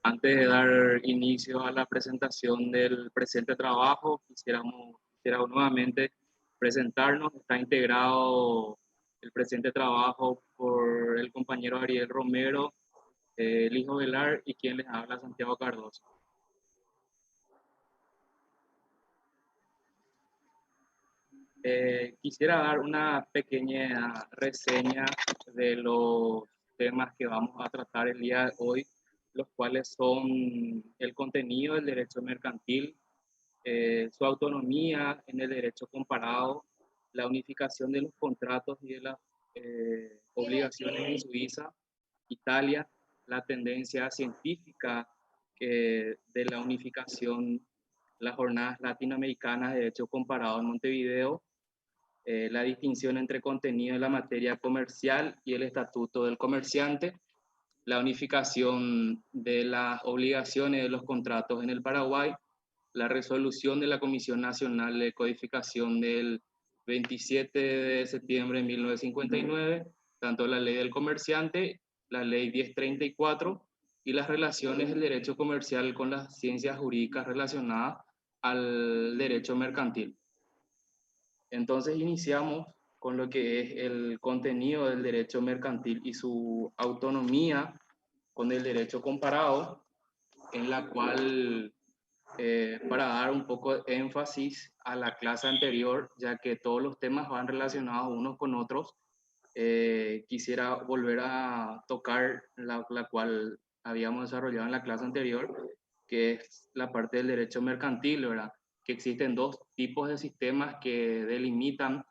Antes de dar inicio a la presentación del presente trabajo, quisiera nuevamente presentarnos. Está integrado el presente trabajo por el compañero Ariel Romero, Lijo Velar y quien les habla, Santiago Cardoso. Quisiera dar una pequeña reseña de los temas que vamos a tratar el día de hoy, los cuales son el contenido del derecho mercantil, su autonomía en el derecho comparado, la unificación de los contratos y de las obligaciones en Suiza, Italia, la tendencia científica de la unificación, las jornadas latinoamericanas de derecho comparado en Montevideo, la distinción entre contenido de la materia comercial y el estatuto del comerciante, la unificación de las obligaciones de los contratos en el Paraguay, la resolución de la Comisión Nacional de Codificación del 27 de septiembre de 1959, tanto la ley del comerciante, la ley 1034 y las relaciones del derecho comercial con las ciencias jurídicas relacionadas al derecho mercantil. Entonces iniciamos con lo que es el contenido del derecho mercantil y su autonomía con el derecho comparado, en la cual, para dar un poco de énfasis a la clase anterior, ya que todos los temas van relacionados unos con otros, quisiera volver a tocar la cual habíamos desarrollado en la clase anterior, que es la parte del derecho mercantil, ¿verdad? Que existen dos tipos de sistemas que delimitan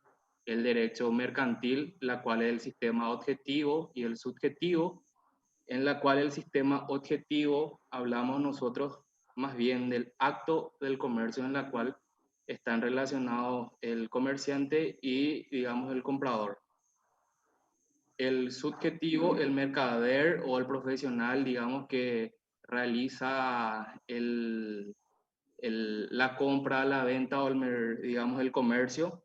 el derecho mercantil, la cual es el sistema objetivo y el subjetivo, en la cual el sistema objetivo hablamos nosotros más bien del acto del comercio en la cual están relacionados el comerciante y, digamos, el comprador. El subjetivo, el mercader o el profesional, digamos, que realiza la compra, la venta o digamos, el comercio,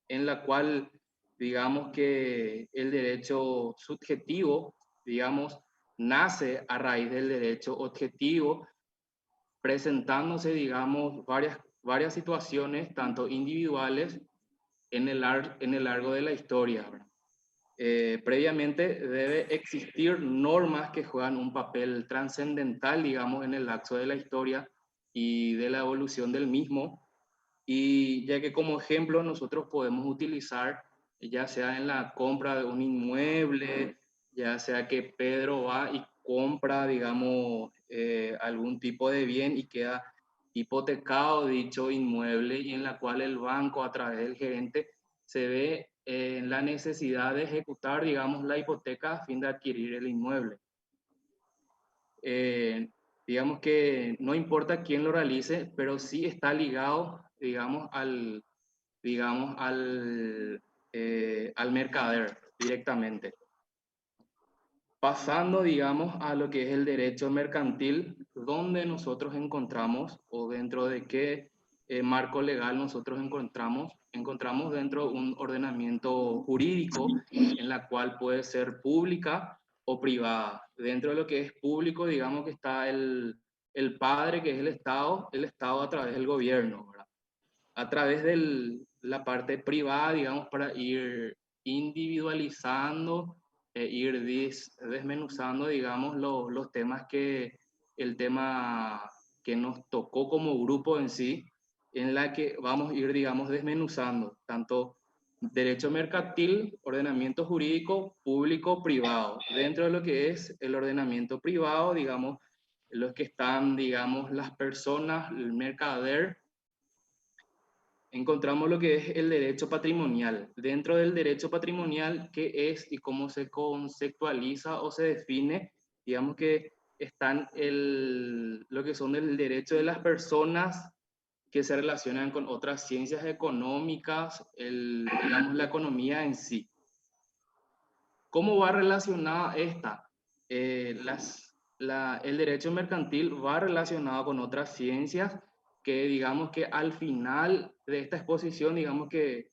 en la cual, digamos, que el derecho subjetivo, digamos, nace a raíz del derecho objetivo, presentándose, digamos, varias situaciones, tanto individuales, en el largo de la historia, ¿verdad? Previamente debe existir normas que juegan un papel trascendental, digamos, en el lapso de la historia y de la evolución del mismo, y ya que como ejemplo nosotros podemos utilizar, ya sea en la compra de un inmueble, ya sea que Pedro va y compra, digamos, algún tipo de bien y queda hipotecado dicho inmueble, y en la cual el banco a través del gerente se ve en la necesidad de ejecutar, digamos, la hipoteca a fin de adquirir el inmueble. Eh, digamos que no importa quién lo realice, pero sí está ligado, al mercader directamente. Pasando, digamos, a lo que es el derecho mercantil, donde nosotros encontramos, o dentro de qué marco legal nosotros encontramos dentro de un ordenamiento jurídico en la cual puede ser pública o privada. Dentro de lo que es público, digamos que está el padre, que es el Estado a través del gobierno, ¿verdad? A través de la parte privada, digamos, para ir individualizando, ir desmenuzando, digamos, los temas el tema que nos tocó como grupo en sí, en la que vamos a ir, digamos, desmenuzando tanto derecho mercantil, ordenamiento jurídico, público, privado. Dentro de lo que es el ordenamiento privado, digamos, los que están, digamos, las personas, el mercader, encontramos lo que es el derecho patrimonial. Dentro del derecho patrimonial, ¿qué es y cómo se conceptualiza o se define? Digamos que están lo que son el derecho de las personas que se relacionan con otras ciencias económicas, digamos, la economía en sí. ¿Cómo va relacionada esta? El derecho mercantil va relacionado con otras ciencias que, digamos, que al final de esta exposición, digamos que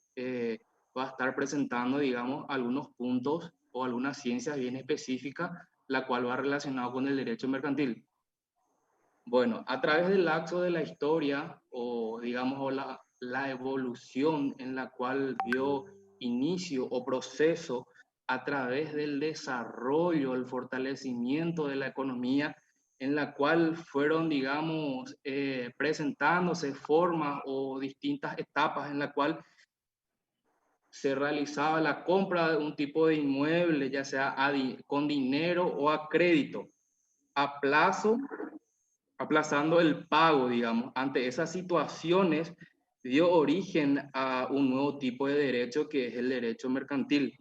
va a estar presentando, digamos, algunos puntos o algunas ciencias bien específicas, la cual va relacionado con el derecho mercantil. Bueno, a través del lapso de la historia, o digamos, o la evolución en la cual dio inicio o proceso a través del desarrollo, el fortalecimiento de la economía, en la cual fueron, digamos, presentándose formas o distintas etapas en la cual se realizaba la compra de un tipo de inmueble, ya sea con dinero o a crédito, a plazo, aplazando el pago, digamos. Ante esas situaciones dio origen a un nuevo tipo de derecho que es el derecho mercantil.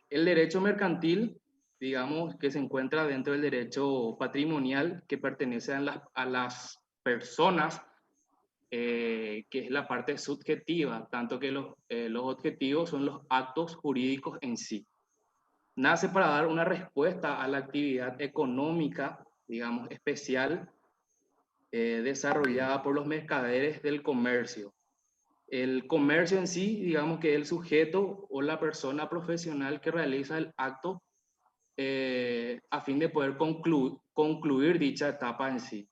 El derecho mercantil, digamos, que se encuentra dentro del derecho patrimonial que pertenece a las personas, que es la parte subjetiva, tanto que los objetivos son los actos jurídicos en sí. Nace para dar una respuesta a la actividad económica, digamos, especial, desarrollada por los mercaderes del comercio. El comercio en sí, digamos que es el sujeto o la persona profesional que realiza el acto, a fin de poder concluir dicha etapa en sí.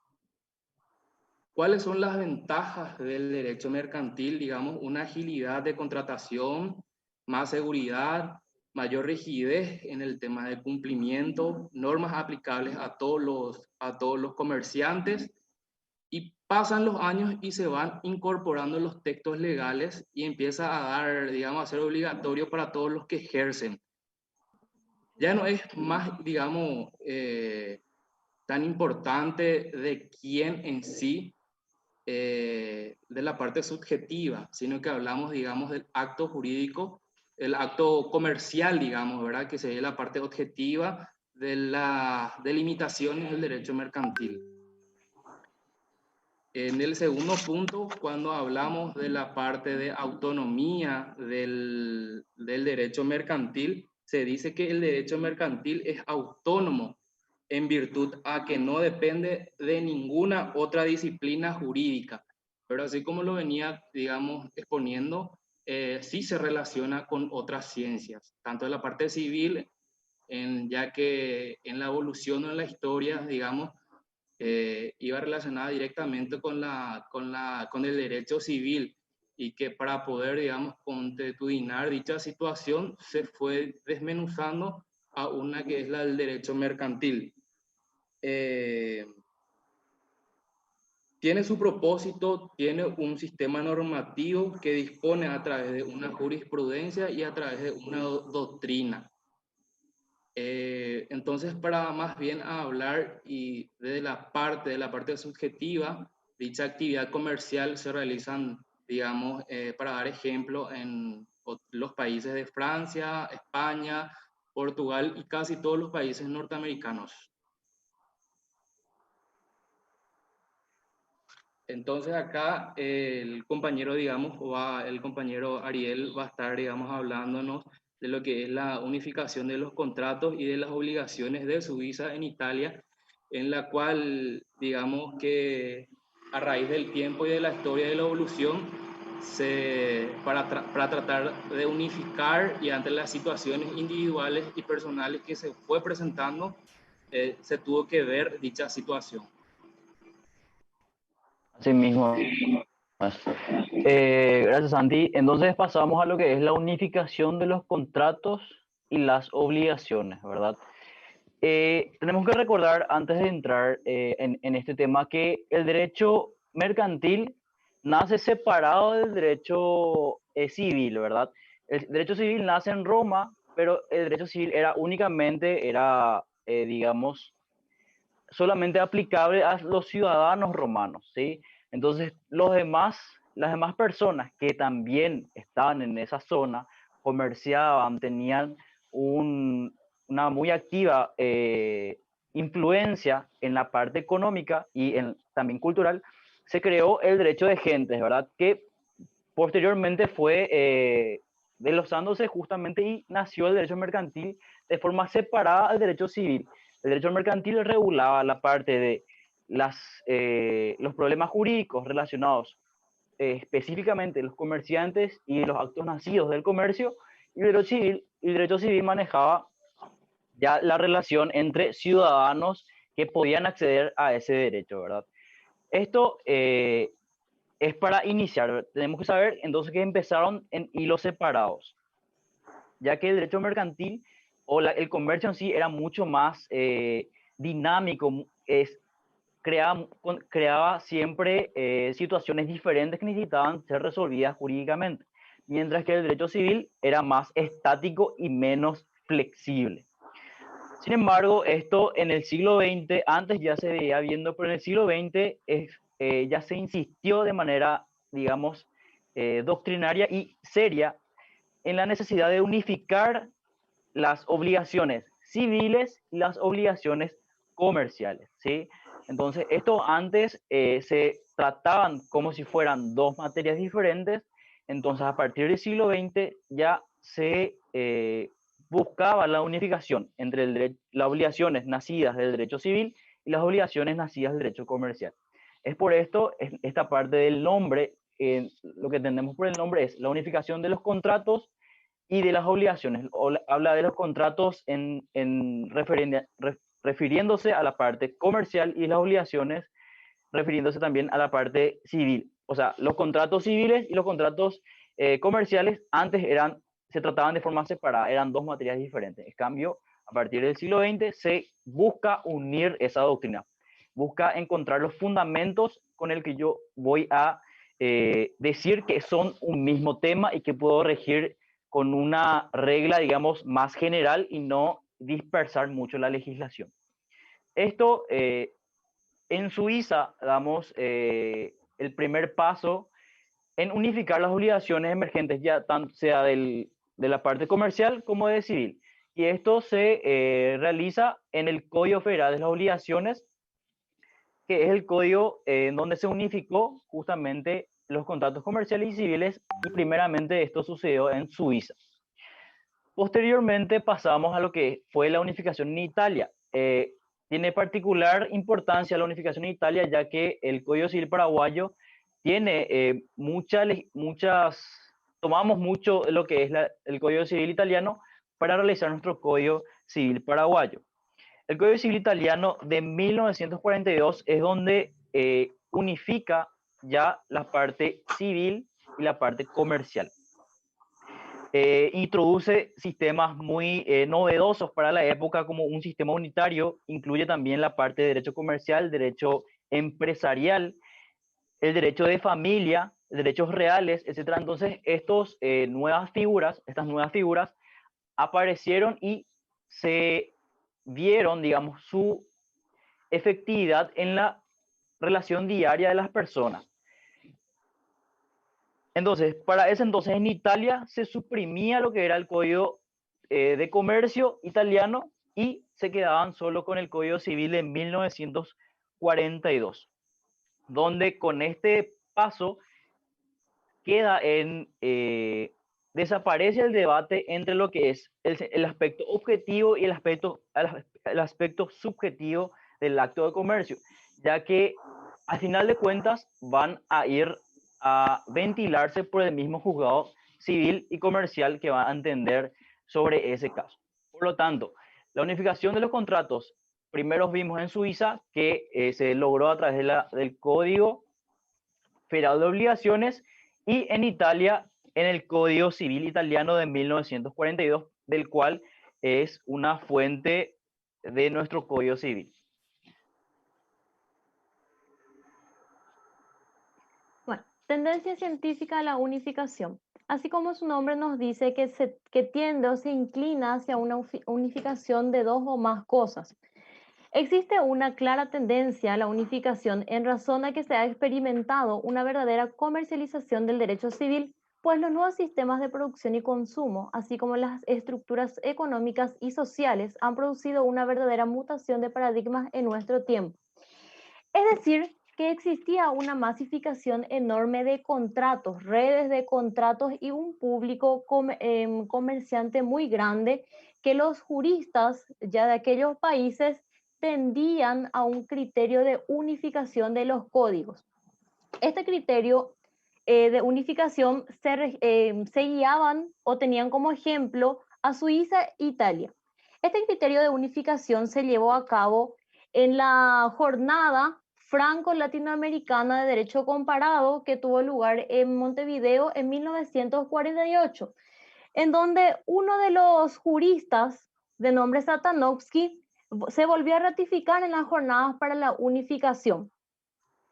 ¿Cuáles son las ventajas del derecho mercantil? Digamos, una agilidad de contratación, más seguridad, mayor rigidez en el tema de cumplimiento, normas aplicables a todos los comerciantes, y pasan los años y se van incorporando los textos legales y empieza a dar, digamos, a ser obligatorio para todos los que ejercen. Ya no es más, digamos, tan importante de quién en sí, de la parte subjetiva, sino que hablamos, digamos, del acto jurídico, el acto comercial, digamos, ¿verdad? Que sería la parte objetiva de las delimitaciones del derecho mercantil. En el segundo punto, cuando hablamos de la parte de autonomía del derecho mercantil, se dice que el derecho mercantil es autónomo en virtud a que no depende de ninguna otra disciplina jurídica. Pero así como lo venía, digamos, exponiendo, sí se relaciona con otras ciencias, tanto en la parte civil, ya que en la evolución o en la historia, digamos, iba relacionada directamente con el derecho civil, y que para poder, digamos, constituir dicha situación se fue desmenuzando a una que es la del derecho mercantil. Tiene su propósito, tiene un sistema normativo que dispone a través de una jurisprudencia y a través de una doctrina. Entonces, para más bien hablar y de la parte subjetiva, dicha actividad comercial se realizan, digamos, para dar ejemplo, en los países de Francia, España, Portugal y casi todos los países norteamericanos. Entonces acá el compañero, digamos, el compañero Ariel va a estar, digamos, hablándonos de lo que es la unificación de los contratos y de las obligaciones de su visa en Italia, en la cual, digamos que a raíz del tiempo y de la historia de la evolución, para tratar de unificar y ante las situaciones individuales y personales que se fue presentando, se tuvo que ver dicha situación. Así mismo. Gracias, Santi. Entonces pasamos a lo que es la unificación de los contratos y las obligaciones, ¿verdad? Tenemos que recordar, antes de entrar en este tema, que el derecho mercantil nace separado del derecho civil, ¿verdad? El derecho civil nace en Roma, pero el derecho civil era, digamos, solamente aplicable a los ciudadanos romanos, ¿sí? Entonces, las demás personas que también estaban en esa zona, comerciaban, tenían una muy activa influencia en la parte económica y también cultural, se creó el derecho de gentes, ¿verdad? Que posteriormente fue desglosándose justamente y nació el derecho mercantil de forma separada al derecho civil. El derecho mercantil regulaba la parte de los problemas jurídicos relacionados específicamente los comerciantes y los actos nacidos del comercio, y el derecho civil manejaba ya la relación entre ciudadanos que podían acceder a ese derecho, ¿verdad? Esto es para iniciar. Tenemos que saber entonces que empezaron en hilos separados, ya que el derecho mercantil o el comercio en sí era mucho más dinámico, creaba siempre situaciones diferentes que necesitaban ser resolvidas jurídicamente, mientras que el derecho civil era más estático y menos flexible. Sin embargo, esto en el siglo XX, antes ya se veía viendo, pero en el siglo XX ya se insistió de manera, digamos, doctrinaria y seria en la necesidad de unificar las obligaciones civiles y las obligaciones comerciales, ¿sí? Entonces, esto antes se trataban como si fueran dos materias diferentes, entonces a partir del siglo XX ya se buscaba la unificación entre las obligaciones nacidas del derecho civil y las obligaciones nacidas del derecho comercial. Es por esto, esta parte del nombre, lo que entendemos por el nombre es la unificación de los contratos y de las obligaciones. Habla de los contratos refiriéndose a la parte comercial y las obligaciones refiriéndose también a la parte civil. O sea, los contratos civiles y los contratos comerciales antes se trataban de forma separada, eran dos materias diferentes. En cambio, a partir del siglo XX se busca unir esa doctrina, busca encontrar los fundamentos con el que yo voy a decir que son un mismo tema y que puedo regir con una regla, digamos, más general y no dispersar mucho la legislación. Esto, en Suiza, damos el primer paso en unificar las obligaciones emergentes, ya tanto sea de la parte comercial como de civil. Y esto se realiza en el Código Federal de las Obligaciones, que es el código en donde se unificó justamente los contratos comerciales y civiles, y primeramente esto sucedió en Suiza. Posteriormente pasamos a lo que fue la unificación en Italia. Tiene particular importancia la unificación en Italia, ya que el Código Civil paraguayo tiene tomamos mucho de lo que es el Código Civil italiano para realizar nuestro Código Civil paraguayo. El Código Civil italiano de 1942 es donde unifica ya la parte civil y la parte comercial. Introduce sistemas muy novedosos para la época, como un sistema unitario, incluye también la parte de derecho comercial, derecho empresarial, el derecho de familia, derechos reales, etc. Entonces, estas nuevas figuras aparecieron y se vieron, digamos, su efectividad en la relación diaria de las personas. Entonces, para ese entonces en Italia se suprimía lo que era el Código de Comercio italiano y se quedaban solo con el Código Civil de 1942, donde con este paso queda desaparece el debate entre lo que es el aspecto objetivo y el aspecto subjetivo del acto de comercio, ya que al final de cuentas van a ir a ventilarse por el mismo juzgado civil y comercial que va a entender sobre ese caso. Por lo tanto, la unificación de los contratos, primero vimos en Suiza que se logró a través del Código Federal de Obligaciones, y en Italia en el Código Civil italiano de 1942, del cual es una fuente de nuestro Código Civil. Bueno, tendencia científica a la unificación. Así como su nombre nos dice que tiende o se inclina hacia una unificación de dos o más cosas. Existe una clara tendencia a la unificación en razón a que se ha experimentado una verdadera comercialización del derecho civil, pues los nuevos sistemas de producción y consumo, así como las estructuras económicas y sociales, han producido una verdadera mutación de paradigmas en nuestro tiempo. Es decir, que existía una masificación enorme de contratos, redes de contratos y un público comerciante muy grande que los juristas ya de aquellos países tendían a un criterio de unificación de los códigos. Este criterio de unificación se guiaban o tenían como ejemplo a Suiza e Italia. Este criterio de unificación se llevó a cabo en la jornada franco-latinoamericana de Derecho Comparado que tuvo lugar en Montevideo en 1948, en donde uno de los juristas de nombre Satanovsky se volvió a ratificar en las jornadas para la unificación.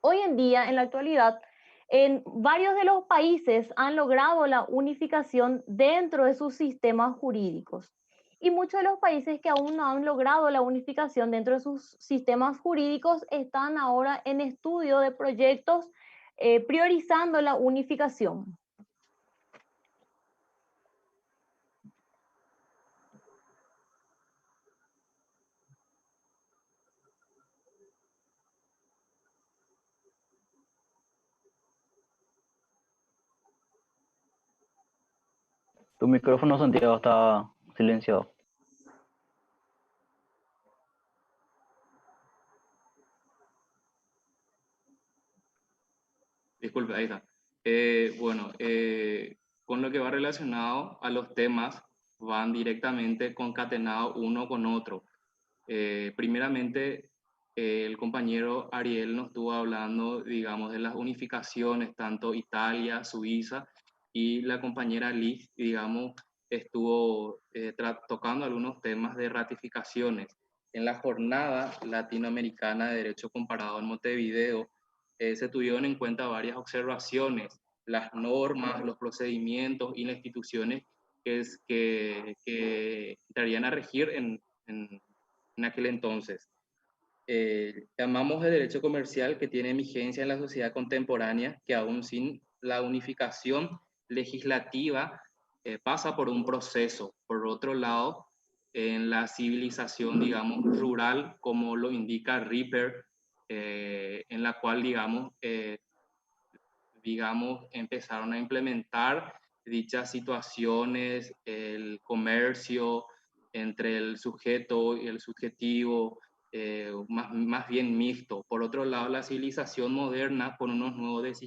Hoy en día, en la actualidad, en varios de los países han logrado la unificación dentro de sus sistemas jurídicos. Y muchos de los países que aún no han logrado la unificación dentro de sus sistemas jurídicos están ahora en estudio de proyectos priorizando la unificación. Tu micrófono, Santiago, está silenciado. Disculpe, ahí está. Bueno, con lo que va relacionado a los temas, van directamente concatenados uno con otro. Primeramente, el compañero Ariel nos estuvo hablando, digamos, de las unificaciones, tanto Italia, Suiza, y la compañera Liz, digamos, estuvo tocando algunos temas de ratificaciones. En la jornada latinoamericana de Derecho Comparado en Montevideo, se tuvieron en cuenta varias observaciones, las normas, los procedimientos y las instituciones que entrarían a regir en aquel entonces. Llamamos de derecho comercial que tiene vigencia en la sociedad contemporánea, que aún sin la unificación legislativa pasa por un proceso. Por otro lado, en la civilización, digamos, rural, como lo indica Ripper, en la cual, digamos, empezaron a implementar dichas situaciones, el comercio entre el sujeto y el subjetivo, más bien mixto. Por otro lado, la civilización moderna, con unos nuevos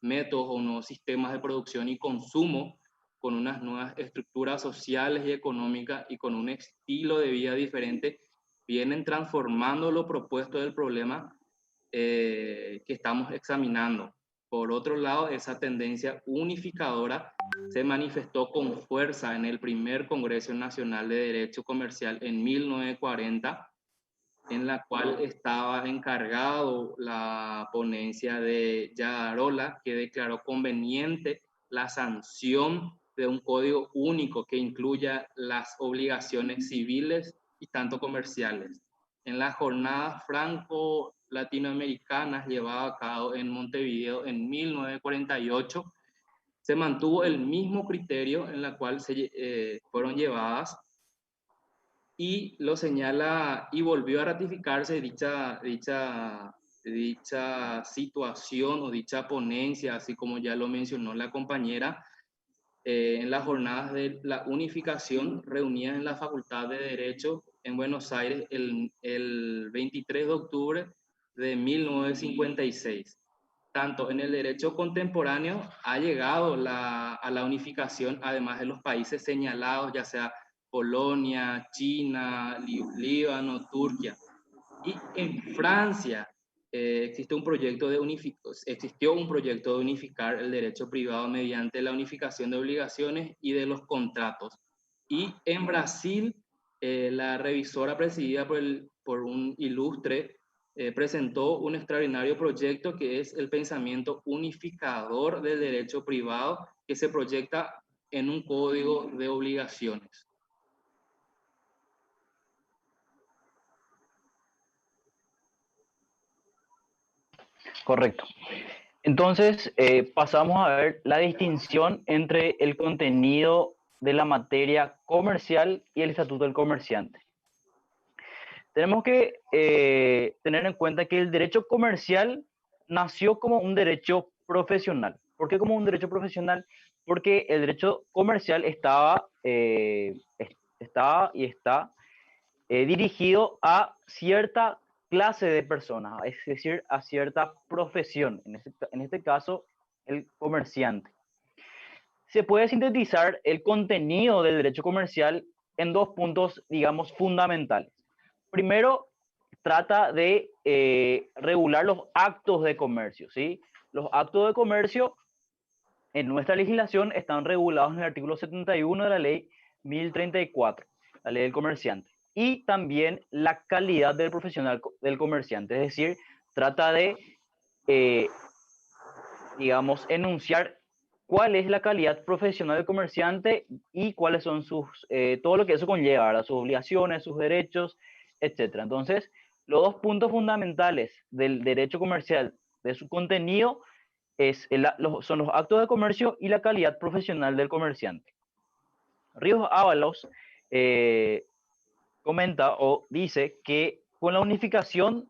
métodos o nuevos sistemas de producción y consumo, con unas nuevas estructuras sociales y económicas y con un estilo de vida diferente, vienen transformando lo propuesto del problema que estamos examinando. Por otro lado, esa tendencia unificadora se manifestó con fuerza en el primer Congreso Nacional de Derecho Comercial en 1940, en la cual estaba encargado la ponencia de Yadarola, que declaró conveniente la sanción de un código único que incluya las obligaciones civiles y tanto comerciales. En las jornadas franco-latinoamericanas llevadas a cabo en Montevideo en 1948, se mantuvo el mismo criterio en la cual fueron llevadas, y lo señala y volvió a ratificarse dicha situación o dicha ponencia, así como ya lo mencionó la compañera, en las jornadas de la unificación reunidas en la Facultad de Derecho en Buenos Aires el 23 de octubre de 1956. Tanto en el derecho contemporáneo ha llegado a la unificación, además de los países señalados, ya sea Polonia, China, Líbano, Turquía. Y en Francia existió un proyecto de unificar el derecho privado mediante la unificación de obligaciones y de los contratos. Y en Brasil, la revisora presidida por un ilustre presentó un extraordinario proyecto que es el pensamiento unificador del derecho privado, que se proyecta en un código de obligaciones. Correcto. Entonces, pasamos a ver la distinción entre el contenido de la materia comercial y el estatuto del comerciante. Tenemos que tener en cuenta que el derecho comercial nació como un derecho profesional. ¿Por qué como un derecho profesional? Porque el derecho comercial está dirigido a cierta clase de personas, es decir, a cierta profesión, en este caso, el comerciante. Se puede sintetizar el contenido del derecho comercial en dos puntos, digamos, fundamentales. Primero, trata de regular los actos de comercio, ¿sí? Los actos de comercio en nuestra legislación están regulados en el artículo 71 de la ley 1034, la ley del comerciante. Y también la calidad del profesional del comerciante, es decir, trata de, digamos, enunciar cuál es la calidad profesional del comerciante y cuáles son todo lo que eso conlleva, ¿verdad? Sus obligaciones, sus derechos, etc. Entonces, los dos puntos fundamentales del derecho comercial, de su contenido, son los actos de comercio y la calidad profesional del comerciante. Ríos Ábalos comenta o dice que con la unificación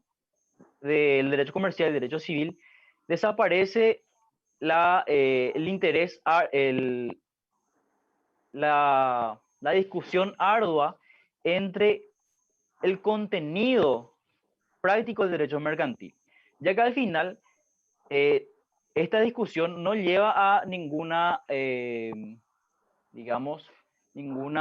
del derecho comercial y el derecho civil desaparece el interés, la discusión ardua entre el contenido práctico del derecho mercantil, ya que al final esta discusión no lleva a ninguna, digamos, ningún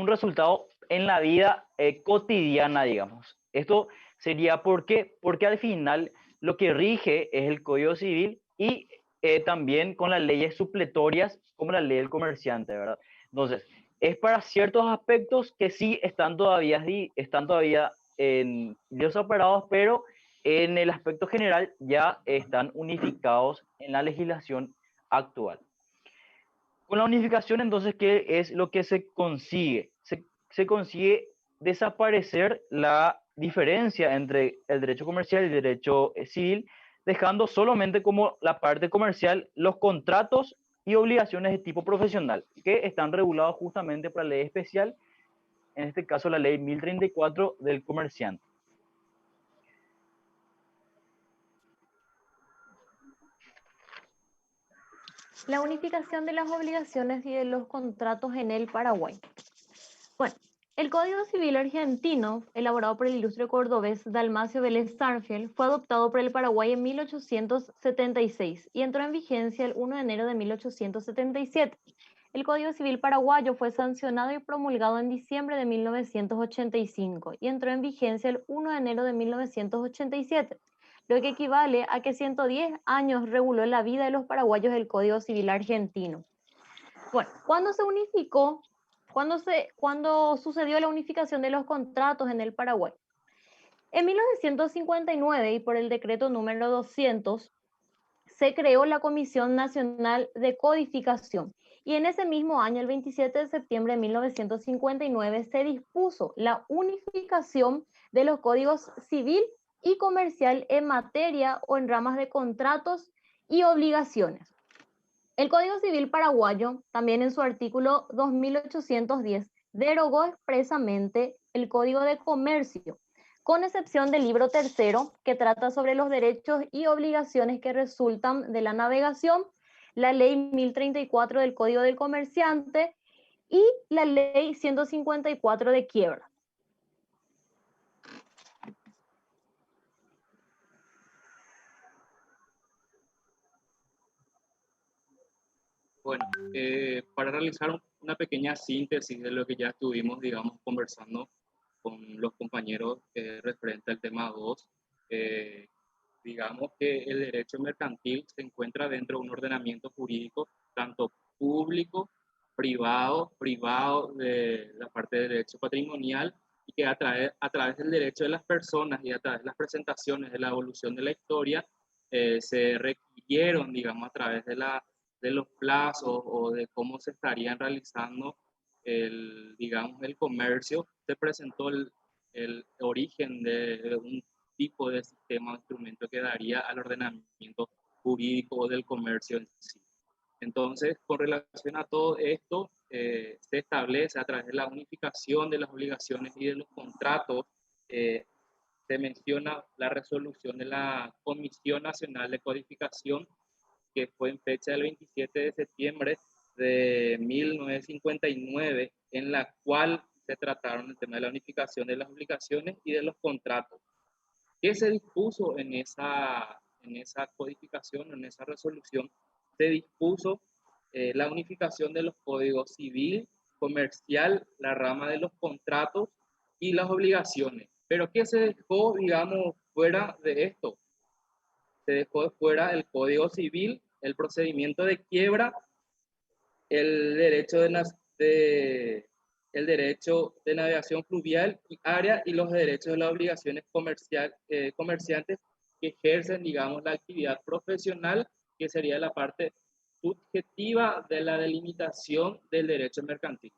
resultado en la vida cotidiana, digamos. Esto sería porque al final lo que rige es el Código Civil y también con las leyes supletorias como la ley del comerciante, ¿verdad? Entonces, es para ciertos aspectos que sí están todavía separados, pero en el aspecto general ya están unificados en la legislación actual. Con la unificación, entonces, ¿qué es lo que se consigue? Se consigue desaparecer la diferencia entre el derecho comercial y el derecho civil, dejando solamente como la parte comercial los contratos y obligaciones de tipo profesional, que están regulados justamente por la ley especial, en este caso la ley 1034 del comerciante. La unificación de las obligaciones y de los contratos en el Paraguay. Bueno, el Código Civil argentino, elaborado por el ilustre cordobés Dalmacio Vélez Sarsfield, fue adoptado por el Paraguay en 1876 y entró en vigencia el 1 de enero de 1877. El Código Civil paraguayo fue sancionado y promulgado en diciembre de 1985 y entró en vigencia el 1 de enero de 1987, lo que equivale a que 110 años reguló la vida de los paraguayos el Código Civil argentino. Bueno, ¿cuándo se unificó? ¿Cuándo sucedió la unificación de los contratos en el Paraguay? En 1959 y por el decreto número 200 se creó la Comisión Nacional de Codificación y en ese mismo año, el 27 de septiembre de 1959, se dispuso la unificación de los códigos civil y comercial en materia o en ramas de contratos y obligaciones. El Código Civil paraguayo, también en su artículo 2810, derogó expresamente el Código de Comercio, con excepción del libro tercero, que trata sobre los derechos y obligaciones que resultan de la navegación, la ley 1034 del Código del Comerciante y la ley 154 de quiebra. Bueno, para realizar una pequeña síntesis de lo que ya estuvimos, digamos, conversando con los compañeros referente al tema 2, digamos que el derecho mercantil se encuentra dentro de un ordenamiento jurídico tanto público, privado de la parte de derecho patrimonial y que a través del derecho de las personas y a través de las presentaciones de la evolución de la historia se requirieron, digamos, a través de los plazos o de cómo se estarían realizando digamos, el comercio, se presentó el origen de un tipo de sistema o instrumento que daría al ordenamiento jurídico del comercio en sí. Entonces, con relación a todo esto, se establece a través de la unificación de las obligaciones y de los contratos, se menciona la resolución de la Comisión Nacional de Codificación, que fue en fecha del 27 de septiembre de 1959, en la cual se trataron el tema de la unificación de las obligaciones y de los contratos. ¿Qué se dispuso en esa codificación, en esa resolución? Se dispuso la unificación de los códigos civil, comercial, la rama de los contratos y las obligaciones. Pero ¿qué se dejó, digamos, fuera de esto? Se dejó fuera el Código Civil, el procedimiento de quiebra, el derecho el derecho de navegación fluvial y área y los derechos de las obligaciones comerciantes que ejercen, digamos, la actividad profesional, que sería la parte subjetiva de la delimitación del derecho mercantil.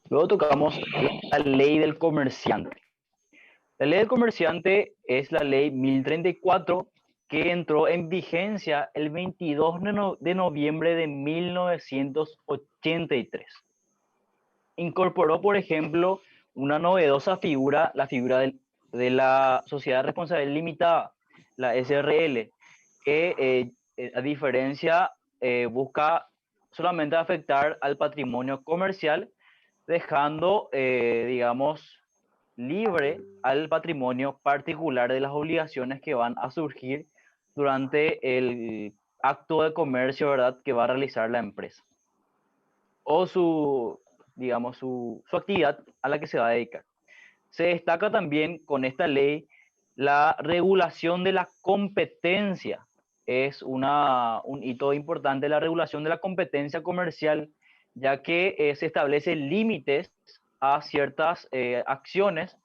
Luego tocamos la ley del comerciante. La ley del comerciante es la ley 1034 que entró en vigencia el 22 de noviembre de 1983. Incorporó, por ejemplo, una novedosa figura, la figura de la Sociedad Responsable Limitada, la SRL, que a diferencia busca solamente afectar al patrimonio comercial, dejando, digamos, libre al patrimonio particular de las obligaciones que van a surgir durante el acto de comercio, ¿verdad?, que va a realizar la empresa o digamos, su actividad a la que se va a dedicar. Se destaca también con esta ley la regulación de la competencia. Es un hito importante la regulación de la competencia comercial, ya que se establecen límites a ciertas acciones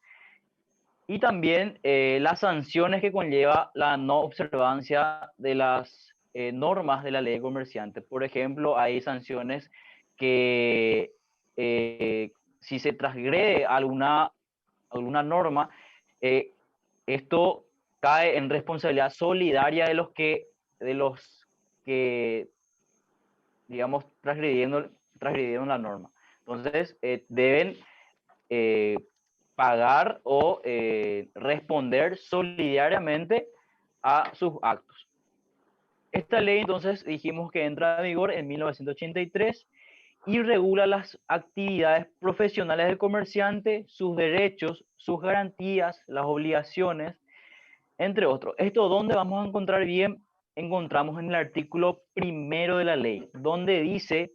y también las sanciones que conlleva la no observancia de las normas de la ley de comerciante. Por ejemplo, hay sanciones que si se transgrede alguna norma, esto cae en responsabilidad solidaria de los que digamos, transgredieron la norma. Entonces, deben pagar o responder solidariamente a sus actos. Esta ley, entonces, dijimos que entra en vigor en 1983 y regula las actividades profesionales del comerciante, sus derechos, sus garantías, las obligaciones, entre otros. ¿Esto dónde vamos a encontrar bien? Encontramos en el artículo 1 de la ley, donde dice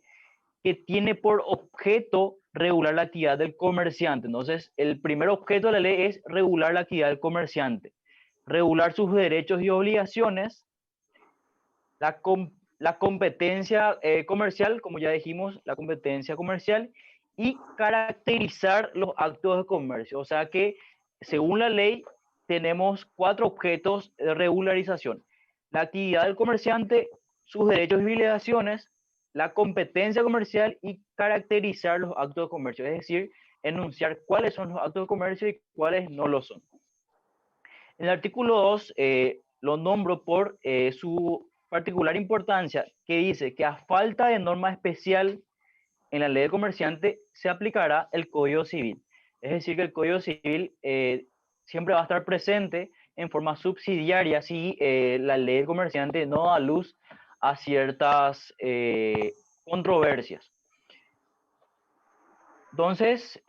que tiene por objeto regular la actividad del comerciante. Entonces, el primer objeto de la ley es regular la actividad del comerciante, regular sus derechos y obligaciones, la competencia comercial, como ya dijimos, la competencia comercial, y caracterizar los actos de comercio. O sea que, según la ley, tenemos 4 objetos de regularización: la actividad del comerciante, sus derechos y obligaciones, la competencia comercial y caracterizar los actos de comercio, es decir, enunciar cuáles son los actos de comercio y cuáles no lo son. En el artículo 2 lo nombro por su particular importancia, que dice que a falta de norma especial en la ley de comerciante se aplicará el Código Civil. Es decir, que el Código Civil siempre va a estar presente en forma subsidiaria si la ley del comerciante no da luz a ciertas controversias. Entonces,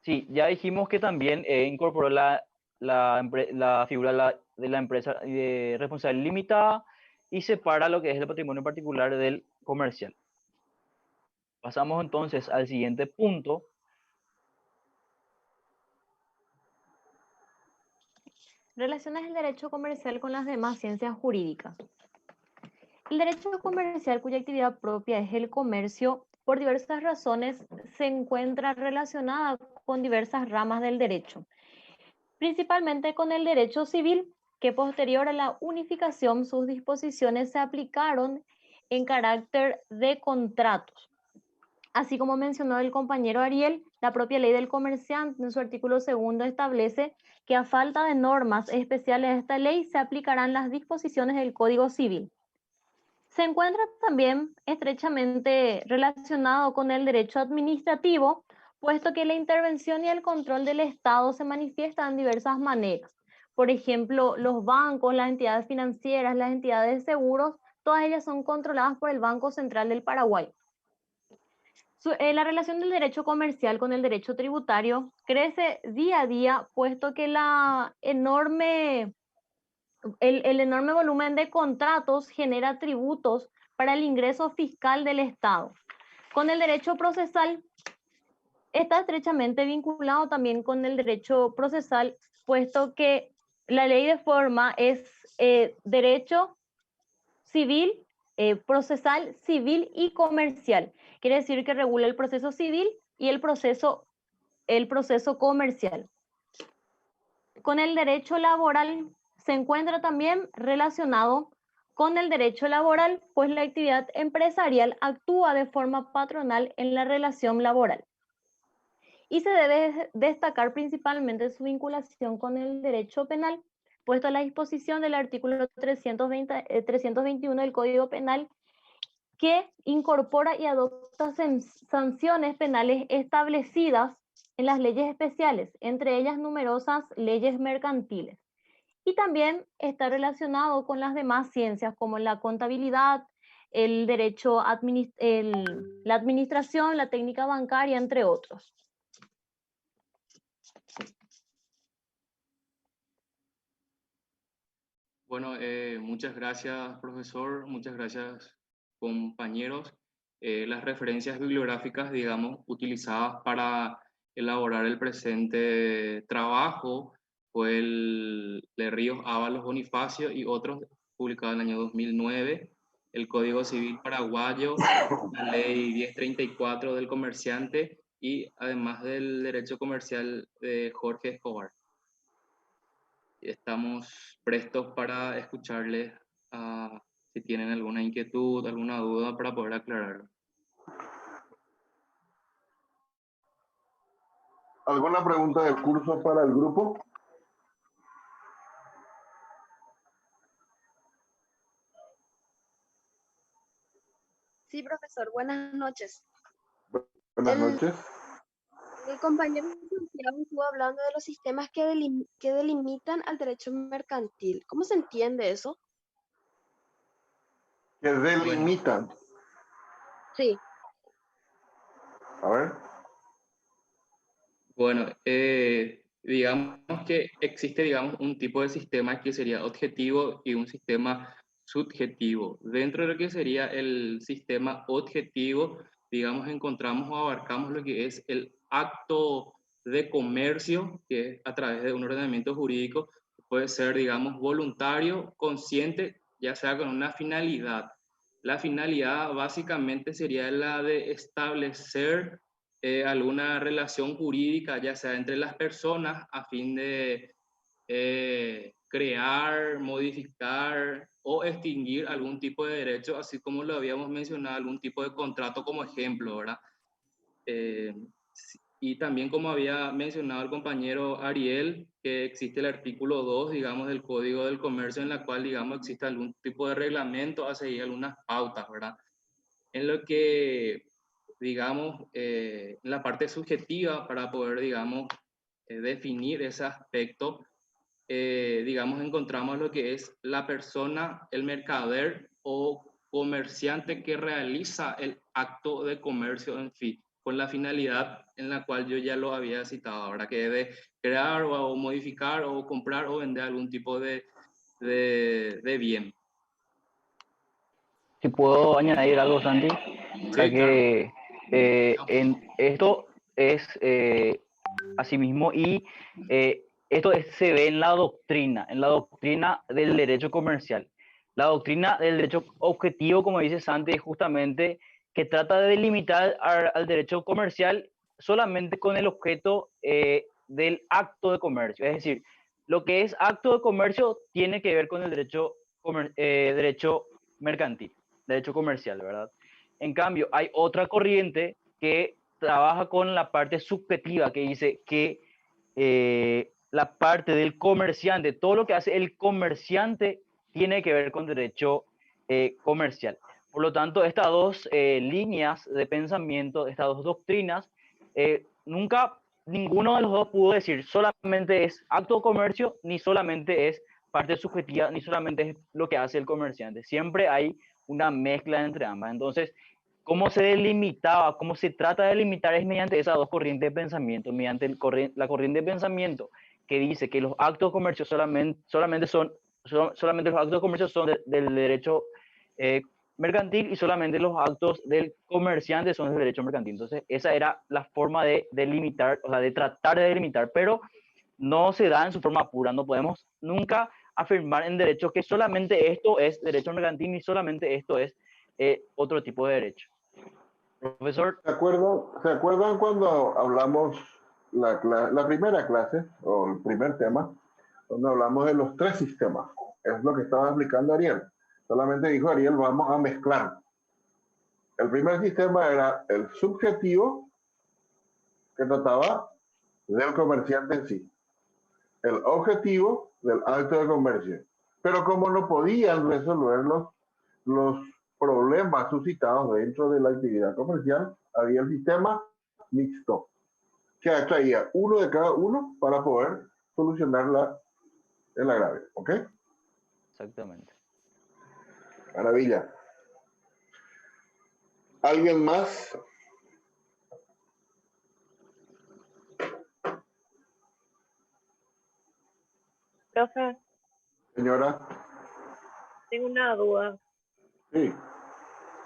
sí, ya dijimos que también incorporó la figura de la empresa de responsabilidad limitada y separa lo que es el patrimonio particular del comercial. Pasamos entonces al siguiente punto. Relaciones el derecho comercial con las demás ciencias jurídicas. El derecho comercial, cuya actividad propia es el comercio, por diversas razones se encuentra relacionada con diversas ramas del derecho, principalmente con el derecho civil, que posterior a la unificación sus disposiciones se aplicaron en carácter de contratos. Así como mencionó el compañero Ariel, la propia ley del comerciante en su artículo 2 establece que a falta de normas especiales de esta ley se aplicarán las disposiciones del Código Civil. Se encuentra también estrechamente relacionado con el derecho administrativo, puesto que la intervención y el control del Estado se manifiestan de diversas maneras. Por ejemplo, los bancos, las entidades financieras, las entidades de seguros, todas ellas son controladas por el Banco Central del Paraguay. La relación del derecho comercial con el derecho tributario crece día a día, puesto que el enorme volumen de contratos genera tributos para el ingreso fiscal del Estado. Con el derecho procesal está estrechamente vinculado también con el derecho procesal, puesto que la ley de forma es derecho civil, procesal, civil y comercial. Quiere decir que regula el proceso civil y el proceso comercial. Con el derecho laboral se encuentra también relacionado con el derecho laboral, pues la actividad empresarial actúa de forma patronal en la relación laboral. Y se debe destacar principalmente su vinculación con el derecho penal, puesto a la disposición del artículo 321 del Código Penal, que incorpora y adopta sanciones penales establecidas en las leyes especiales, entre ellas numerosas leyes mercantiles. Y también está relacionado con las demás ciencias como la contabilidad, el derecho, la administración, la técnica bancaria, entre otros. Bueno, muchas gracias, profesor. Muchas gracias, compañeros. Las referencias bibliográficas, digamos, utilizadas para elaborar el presente trabajo fue el de Ríos Ábalos Bonifacio y otros, publicado en el año 2009, el Código Civil Paraguayo, la Ley 1034 del comerciante y además del derecho comercial de Jorge Escobar. Estamos prestos para escucharles si tienen alguna inquietud, alguna duda para poder aclararlo. ¿Alguna pregunta de curso para el grupo? Sí, profesor, buenas noches. Buenas noches. El compañero Santiago estuvo hablando de los sistemas que delimitan al derecho mercantil. ¿Cómo se entiende eso? Que delimitan. Sí. A ver. Bueno, digamos que existe, digamos, un tipo de sistema que sería objetivo y un sistema subjetivo. Dentro de lo que sería el sistema objetivo, digamos, encontramos o abarcamos lo que es el acto de comercio, que es a través de un ordenamiento jurídico, puede ser, digamos, voluntario, consciente, ya sea con una finalidad. La finalidad básicamente sería la de establecer alguna relación jurídica, ya sea entre las personas, a fin de crear, modificar o extinguir algún tipo de derecho, así como lo habíamos mencionado, algún tipo de contrato como ejemplo, ¿verdad? Y también como había mencionado el compañero Ariel, que existe el artículo 2, digamos, del Código del Comercio, en la cual, digamos, existe algún tipo de reglamento a seguir algunas pautas, ¿verdad? En lo que, digamos, en la parte subjetiva para poder, digamos, definir ese aspecto, digamos, encontramos lo que es la persona, el mercader o comerciante que realiza el acto de comercio en fin, con la finalidad en la cual yo ya lo había citado, ahora que debe crear o modificar o comprar o vender algún tipo de bien. Si puedo añadir algo, Santi, para Sí, claro. que esto es asimismo y se ve en la doctrina del derecho comercial. La doctrina del derecho objetivo, como dice Santi, es justamente que trata de delimitar al derecho comercial solamente con el objeto del acto de comercio. Es decir, lo que es acto de comercio tiene que ver con el derecho mercantil, derecho comercial, ¿verdad? En cambio, hay otra corriente que trabaja con la parte subjetiva, que dice que la parte del comerciante, todo lo que hace el comerciante tiene que ver con derecho comercial. Por lo tanto, estas dos líneas de pensamiento, estas dos doctrinas, nunca ninguno de los dos pudo decir solamente es acto de comercio, ni solamente es parte subjetiva, ni solamente es lo que hace el comerciante. Siempre hay una mezcla entre ambas. Entonces, cómo se delimitaba, cómo se trata de delimitar es mediante esas dos corrientes de pensamiento, mediante la corriente de pensamiento que dice que los actos de comercio solamente los actos de comercio son del derecho mercantil y solamente los actos del comerciante son del derecho mercantil. Entonces, esa era la forma de delimitar, o sea, de tratar de delimitar, pero no se da en su forma pura. No podemos nunca afirmar en derecho que solamente esto es derecho mercantil ni solamente esto es otro tipo de derecho. Profesor. ¿Se acuerdan cuando hablamos la primera clase o el primer tema, donde hablamos de los tres sistemas? Es lo que estaba explicando Ariel. Solamente dijo Ariel, vamos a mezclar. El primer sistema era el subjetivo, que trataba del comerciante en sí. El objetivo del acto de comercio. Pero como no podían resolver los problemas suscitados dentro de la actividad comercial, había el sistema mixto, que traía uno de cada uno para poder solucionar el agravio. ¿Ok? Exactamente. Maravilla. ¿Alguien más? Profe, Señora. tengo una duda Sí.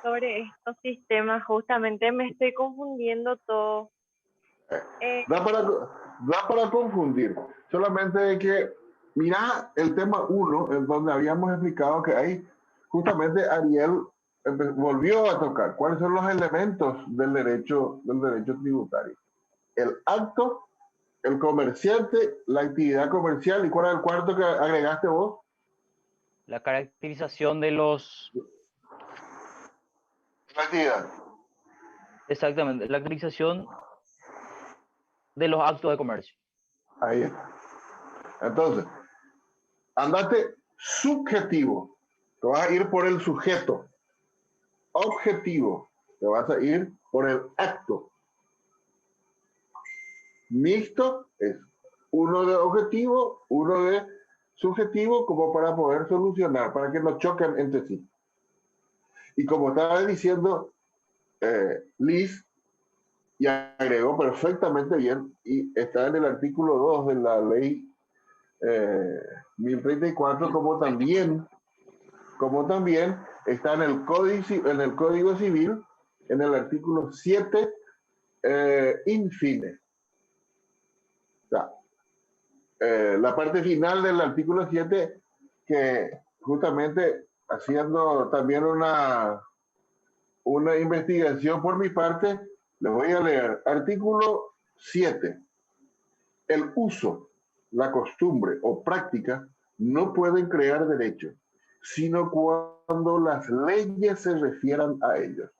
sobre estos sistemas. Justamente me estoy confundiendo todo. Da para confundir. Solamente de que, mira el tema 1, en donde habíamos explicado que ahí justamente Ariel volvió a tocar cuáles son los elementos del derecho tributario. El acto, el comerciante, la actividad comercial, ¿y cuál es el cuarto que agregaste vos? La caracterización de los... La actividad. Exactamente, la caracterización de los actos de comercio. Ahí está. Entonces, andate subjetivo. Te vas a ir por el sujeto. Objetivo. Te vas a ir por el acto. Mixto es uno de objetivo, uno de subjetivo, como para poder solucionar, para que no choquen entre sí. Y como estaba diciendo Liz, y agregó perfectamente bien, y está en el artículo 2 de la ley 1034, como también está en el Código Civil, en el artículo 7, infine. O sea, la parte final del artículo 7, que justamente haciendo también una investigación por mi parte, les voy a leer. Artículo 7. El uso, la costumbre o práctica no pueden crear derechos, sino cuando las leyes se refieran a ellos.